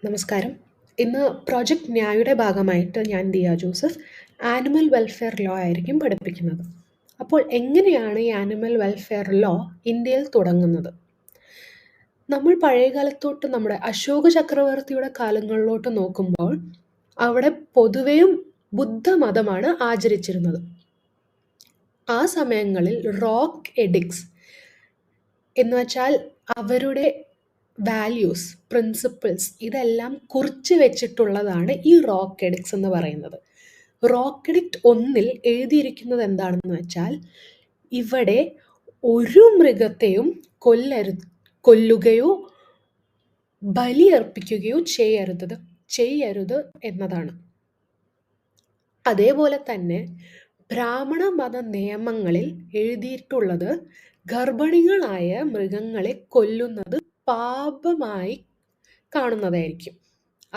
നമസ്കാരം. ഇന്ന് പ്രോജക്റ്റ് ന്യായുടെ ഭാഗമായിട്ട് ഞാൻ Diya Joseph animal welfare law ആയിരിക്കും പഠിപ്പിക്കുന്നത്. അപ്പോൾ എങ്ങനെയാണ് ഈ ആനിമൽ വെൽഫെയർ ലോ ഇന്ത്യയിൽ തുടങ്ങുന്നത്? നമ്മൾ പഴയകാലത്തോട്ട് നമ്മുടെ അശോക ചക്രവർത്തിയുടെ കാലങ്ങളിലോട്ട് നോക്കുമ്പോൾ അവിടെ പൊതുവെയും ബുദ്ധമതമാണ് ആചരിച്ചിരുന്നത്. ആ സമയങ്ങളിൽ റോക്ക് എഡിക്ട്സ് എന്ന് വെച്ചാൽ അവരുടെ വാല്യൂസ്, പ്രിൻസിപ്പിൾസ് ഇതെല്ലാം കുറിച്ച് വെച്ചിട്ടുള്ളതാണ് ഈ റോക്ക് എഡിക്ട്സ് എന്ന് പറയുന്നത്. റോക്ക് എഡിക്റ്റ് 1 എഴുതിയിരിക്കുന്നത് എന്താണെന്ന് വെച്ചാൽ ഇവിടെ ഒരു മൃഗത്തെയും കൊല്ലുകയോ ബലിയർപ്പിക്കുകയോ ചെയ്യരുത് എന്നതാണ്. അതേപോലെ തന്നെ ബ്രാഹ്മണ മത നിയമങ്ങളിൽ എഴുതിയിട്ടുള്ളത് ഗർഭിണികളായ മൃഗങ്ങളെ കൊല്ലുന്നത് പാപമായി കാണുന്നതായിരിക്കും.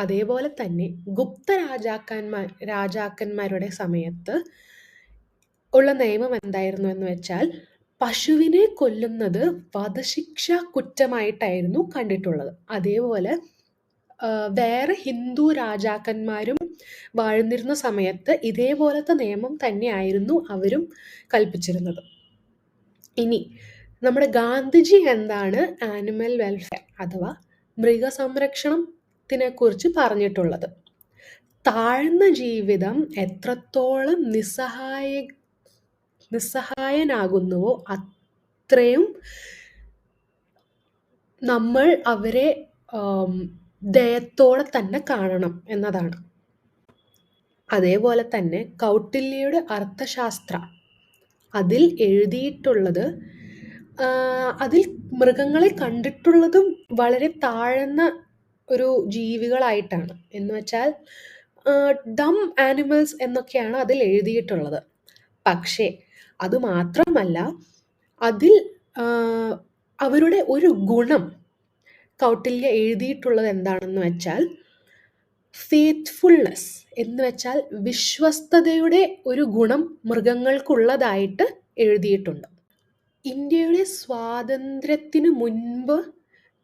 അതേപോലെ തന്നെ ഗുപ്ത രാജാക്കന്മാരുടെ സമയത്ത് ഉള്ള നിയമം എന്തായിരുന്നു എന്ന് വെച്ചാൽ പശുവിനെ കൊല്ലുന്നത് വധശിക്ഷ കുറ്റമായിട്ടായിരുന്നു കണ്ടിട്ടുള്ളത്. അതേപോലെ വേറെ ഹിന്ദു രാജാക്കന്മാരും വാഴുന്നിരുന്ന സമയത്ത് ഇതേപോലത്തെ നിയമം തന്നെയായിരുന്നു അവരും കൽപ്പിച്ചിരുന്നത്. ഇനി നമ്മുടെ ഗാന്ധിജി എന്താണ് ആനിമൽ വെൽഫെയർ അഥവാ മൃഗസംരക്ഷണത്തിനെ കുറിച്ച് പറഞ്ഞിട്ടുള്ളത്? താഴ്ന്ന ജീവിതം എത്രത്തോളം നിസ്സഹായനാകുന്നുവോ അത്രയും നമ്മൾ അവരെ ദയത്തോടെ തന്നെ കാണണം എന്നതാണ്. അതേപോലെ തന്നെ കൗട്ടില്യയുടെ അർത്ഥശാസ്ത്ര അതിൽ എഴുതിയിട്ടുള്ളത് അതിൽ മൃഗങ്ങളെ കണ്ടിട്ടുള്ളതും വളരെ താഴ്ന്ന ഒരു ജീവികളായിട്ടാണ്. എന്ന് വെച്ചാൽ ഡം ആനിമൽസ് എന്നൊക്കെയാണ് അതിൽ എഴുതിയിട്ടുള്ളത്. പക്ഷേ അത് മാത്രമല്ല, അതിൽ അവരുടെ ഒരു ഗുണം കൗട്ടില്യ എഴുതിയിട്ടുള്ളത് എന്താണെന്ന് വെച്ചാൽ ഫെയ്ത്ത്ഫുൾനെസ് എന്ന് വെച്ചാൽ വിശ്വസ്തതയുടെ ഒരു ഗുണം മൃഗങ്ങൾക്കുള്ളതായിട്ട് എഴുതിയിട്ടുണ്ട്. ഇന്ത്യയുടെ സ്വാതന്ത്ര്യത്തിന് മുൻപ്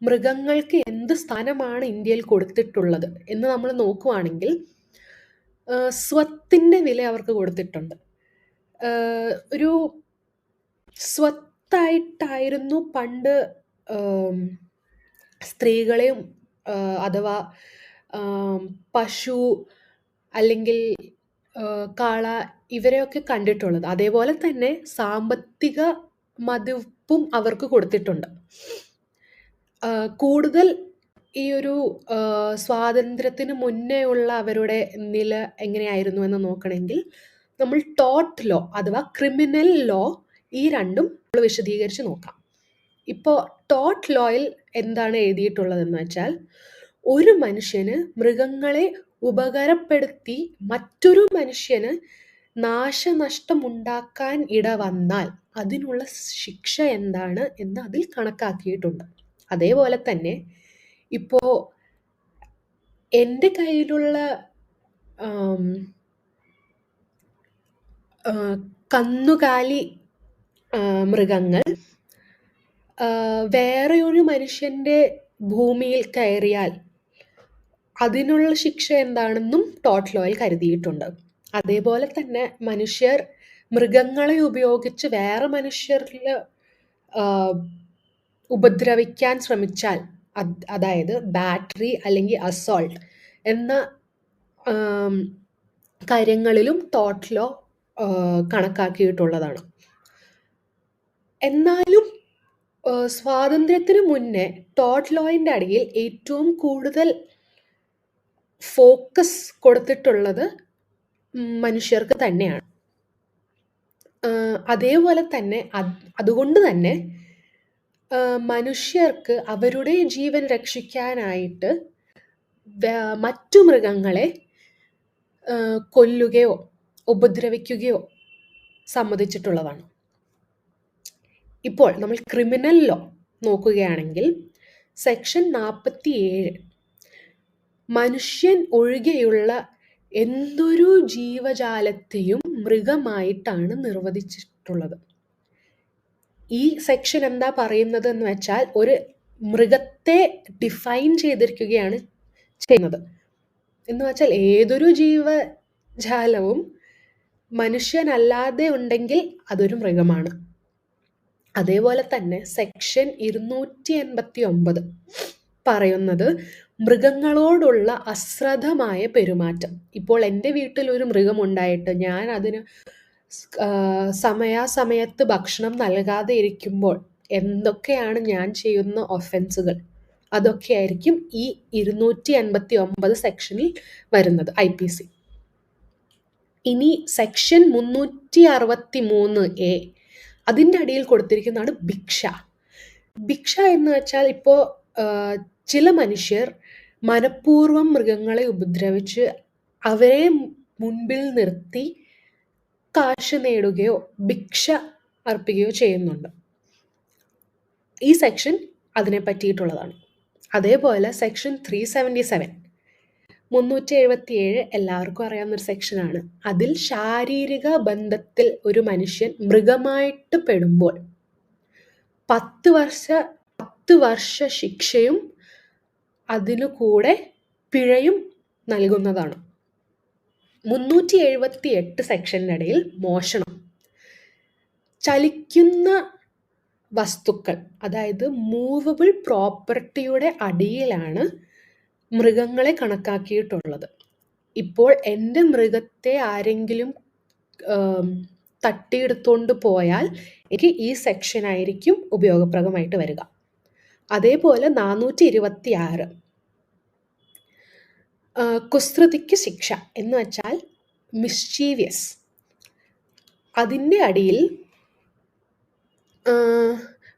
മൃഗങ്ങൾക്ക് എന്ത് സ്ഥാനമാണ് ഇന്ത്യയിൽ കൊടുത്തിട്ടുള്ളത് എന്ന് നമ്മൾ നോക്കുവാണെങ്കിൽ സ്വത്തിൻ്റെ വില അവർക്ക് കൊടുത്തിട്ടുണ്ട്. ഒരു സ്വത്തായിട്ടായിരുന്നു പണ്ട് സ്ത്രീകളെയും അഥവാ പശു അല്ലെങ്കിൽ കാള ഇവരെയൊക്കെ കണ്ടിട്ടുള്ളത്. അതേപോലെ തന്നെ സാമ്പത്തിക മതിപ്പും അവർക്ക് കൊടുത്തിട്ടുണ്ട്. കൂടുതൽ ഈ ഒരു സ്വാതന്ത്ര്യത്തിന് മുന്നേ ഉള്ള അവരുടെ നില എങ്ങനെയായിരുന്നു എന്ന് നോക്കണമെങ്കിൽ നമ്മൾ ടോട്ട് ലോ അഥവാ ക്രിമിനൽ ലോ ഈ രണ്ടും നമ്മൾ വിശദീകരിച്ച് നോക്കാം. ഇപ്പോൾ ടോട്ട് ലോയിൽ എന്താണ് എഴുതിയിട്ടുള്ളതെന്ന് വെച്ചാൽ ഒരു മനുഷ്യന് മൃഗങ്ങളെ ഉപകാരപ്പെടുത്തി മറ്റൊരു മനുഷ്യന് നാശനഷ്ടമുണ്ടാക്കാൻ ഇടവന്നാൽ അതിനുള്ള ശിക്ഷ എന്താണ് എന്ന് അതിൽ കണക്കാക്കിയിട്ടുണ്ട്. അതേപോലെ തന്നെ ഇപ്പോൾ എൻ്റെ കയ്യിലുള്ള കന്നുകാലി മൃഗങ്ങൾ വേറെ ഒരു മനുഷ്യൻ്റെ ഭൂമിയിൽ കയറിയാൽ അതിനുള്ള ശിക്ഷ എന്താണെന്നും ടോട്ട് ലോയിൽ കരുതിയിട്ടുണ്ട്. അതേപോലെ തന്നെ മനുഷ്യർ മൃഗങ്ങളെ ഉപയോഗിച്ച് വേറെ മനുഷ്യരിൽ ഉപദ്രവിക്കാൻ ശ്രമിച്ചാൽ അതായത് ബാറ്ററി അല്ലെങ്കിൽ അസോൾട്ട് എന്ന കാര്യങ്ങളിലും ടോട്ട് ലോ കണക്കാക്കിയിട്ടുള്ളതാണ്. എന്നാലും സ്വാതന്ത്ര്യത്തിന് മുന്നേ ടോട്ട് ലോയിൻ്റെ അടിയിൽ ഏറ്റവും കൂടുതൽ ഫോക്കസ് കൊടുത്തിട്ടുള്ളത് മനുഷ്യർക്ക് തന്നെയാണ്. അതേപോലെ തന്നെ അതുകൊണ്ട് തന്നെ മനുഷ്യർക്ക് അവരുടെ ജീവൻ രക്ഷിക്കാനായിട്ട് മറ്റു മൃഗങ്ങളെ കൊല്ലുകയോ ഉപദ്രവിക്കുകയോ സമ്മതിച്ചിട്ടുള്ളതാണ്. ഇപ്പോൾ നമ്മൾ ക്രിമിനൽ ലോ നോക്കുകയാണെങ്കിൽ സെക്ഷൻ 47 മനുഷ്യൻ ഒഴികെയുള്ള എന്തൊരു ജീവജാലത്തെയും മൃഗമായിട്ടാണ് നിർവചിച്ചിട്ടുള്ളത്. ഈ സെക്ഷൻ എന്താ പറയുന്നത് എന്ന് വെച്ചാൽ ഒരു മൃഗത്തെ ഡിഫൈൻ ചെയ്തിരിക്കുകയാണ് ചെയ്യുന്നത്. എന്ന് വെച്ചാൽ ഏതൊരു ജീവജാലവും മനുഷ്യനല്ലാതെ ഉണ്ടെങ്കിൽ അതൊരു മൃഗമാണ്. അതേപോലെ തന്നെ സെക്ഷൻ 289 പറയുന്നത് മൃഗങ്ങളോടുള്ള അശ്രദ്ധമായ പെരുമാറ്റം. ഇപ്പോൾ എൻ്റെ വീട്ടിൽ ഒരു മൃഗമുണ്ടായിട്ട് ഞാൻ അതിന് സമയാസമയത്ത് ഭക്ഷണം നൽകാതെ ഇരിക്കുമ്പോൾ എന്തൊക്കെയാണ് ഞാൻ ചെയ്യുന്ന ഒഫൻസുകൾ, അതൊക്കെയായിരിക്കും ഈ 289 സെക്ഷനിൽ വരുന്നത് IPC. ഇനി സെക്ഷൻ 363A അതിൻ്റെ അടിയിൽ കൊടുത്തിരിക്കുന്നതാണ് ഭിക്ഷ. ഭിക്ഷ എന്ന് വെച്ചാൽ ഇപ്പോൾ ചില മനുഷ്യർ മനഃപൂർവ്വം മൃഗങ്ങളെ ഉപദ്രവിച്ച് അവരെ മുൻപിൽ നിർത്തി കാശ് നേടുകയോ ഭിക്ഷ അർപ്പിക്കുകയോ ചെയ്യുന്നുണ്ട്. ഈ സെക്ഷൻ അതിനെ പറ്റിയിട്ടുള്ളതാണ്. അതേപോലെ സെക്ഷൻ 377 377 എല്ലാവർക്കും അറിയാവുന്നൊരു സെക്ഷനാണ്. അതിൽ ശാരീരിക ബന്ധത്തിൽ ഒരു മനുഷ്യൻ മൃഗമായിട്ട് പെടുമ്പോൾ 10 വർഷ ശിക്ഷയും അതിനു കൂടെ പിഴയും നൽകുന്നതാണ്. 378 സെക്ഷൻ്റെ ഇടയിൽ മോഷണം. ചലിക്കുന്ന വസ്തുക്കൾ, അതായത് മൂവബിൾ പ്രോപ്പർട്ടിയുടെ അടിയിലാണ് മൃഗങ്ങളെ കണക്കാക്കിയിട്ടുള്ളത്. ഇപ്പോൾ എൻ്റെ മൃഗത്തെ ആരെങ്കിലും തട്ടിയെടുത്തുകൊണ്ട് പോയാൽ എനിക്ക് ഈ സെക്ഷൻ ആയിരിക്കും ഉപയോഗപ്രദമായിട്ട് വരിക. അതേപോലെ 426 കുസൃതിക്ക് ശിക്ഷ എന്ന് വെച്ചാൽ മിസ്ചീവിയസ്. അതിൻ്റെ അടിയിൽ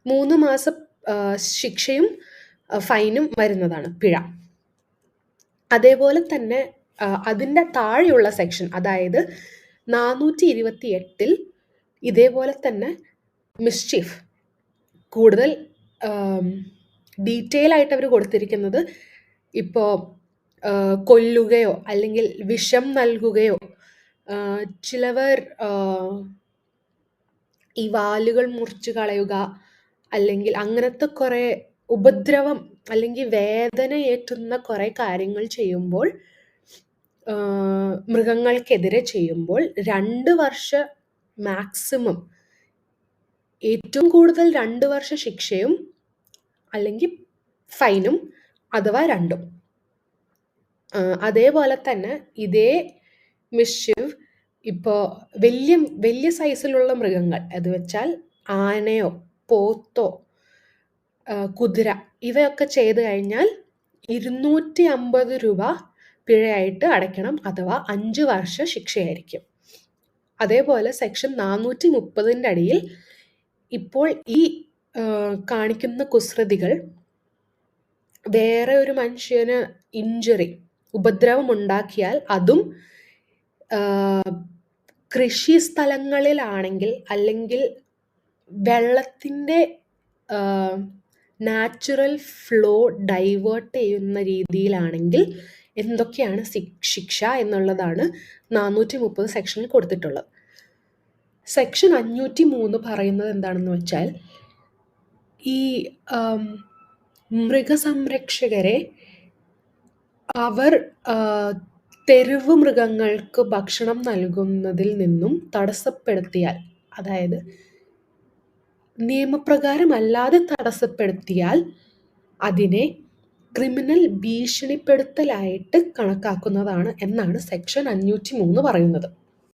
3 മാസം ശിക്ഷയും ഫൈനും വരുന്നതാണ്, പിഴ. അതേപോലെ തന്നെ അതിൻ്റെ താഴെയുള്ള സെക്ഷൻ, അതായത് 428 ഇതേപോലെ തന്നെ മിസ്ചീഫ് കൂടുതൽ ഡീറ്റെയിൽ ആയിട്ട് അവർ കൊടുത്തിരിക്കുന്നത് ഇപ്പോൾ കൊല്ലുകയോ അല്ലെങ്കിൽ വിഷം നൽകുകയോ, ചിലവർ ഈ വാലുകൾ മുറിച്ച് കളയുക, അല്ലെങ്കിൽ അങ്ങനത്തെ കുറേ ഉപദ്രവം അല്ലെങ്കിൽ വേദനയേറ്റുന്ന കുറേ കാര്യങ്ങൾ ചെയ്യുമ്പോൾ, മൃഗങ്ങൾക്കെതിരെ ചെയ്യുമ്പോൾ 2 വർഷം മാക്സിമം, ഏറ്റവും കൂടുതൽ 2 വർഷ ശിക്ഷയും അല്ലെങ്കിൽ ഫൈനും അഥവാ രണ്ടും. അതേപോലെ തന്നെ ഇതേ മിസ്ചീവ് ഇപ്പോൾ വലിയ സൈസിലുള്ള മൃഗങ്ങൾ, അത് വെച്ചാൽ ആനയോ പോത്തോ കുതിര ഇവയൊക്കെ ചെയ്തു കഴിഞ്ഞാൽ 250 രൂപ പിഴയായിട്ട് അടയ്ക്കണം, അഥവാ 5 വർഷ ശിക്ഷയായിരിക്കും. അതേപോലെ സെക്ഷൻ 430 അടിയിൽ ഇപ്പോൾ ഈ കാണിക്കുന്ന കുസൃതികൾ വേറെ ഒരു മനുഷ്യന് ഇഞ്ചുറി, ഉപദ്രവം ഉണ്ടാക്കിയാൽ അതും കൃഷി സ്ഥലങ്ങളിലാണെങ്കിൽ അല്ലെങ്കിൽ വെള്ളത്തിൻ്റെ നാച്ചുറൽ ഫ്ലോ ഡൈവേർട്ട് ചെയ്യുന്ന രീതിയിലാണെങ്കിൽ എന്തൊക്കെയാണ് ശിക്ഷ എന്നുള്ളതാണ് 430 സെക്ഷനിൽ കൊടുത്തിട്ടുള്ളത്. സെക്ഷൻ 503 പറയുന്നത് എന്താണെന്ന് വെച്ചാൽ, ഈ മൃഗസംരക്ഷകരെ അവർ തെരുവ് മൃഗങ്ങൾക്ക് ഭക്ഷണം നൽകുന്നതിൽ നിന്നും തടസ്സപ്പെടുത്തിയാൽ, അതായത് നിയമപ്രകാരമല്ലാതെ തടസ്സപ്പെടുത്തിയാൽ അതിനെ ക്രിമിനൽ ഭീഷണിപ്പെടുത്തലായിട്ട് കണക്കാക്കുന്നതാണ് എന്നാണ് സെക്ഷൻ 503 പറയുന്നത്.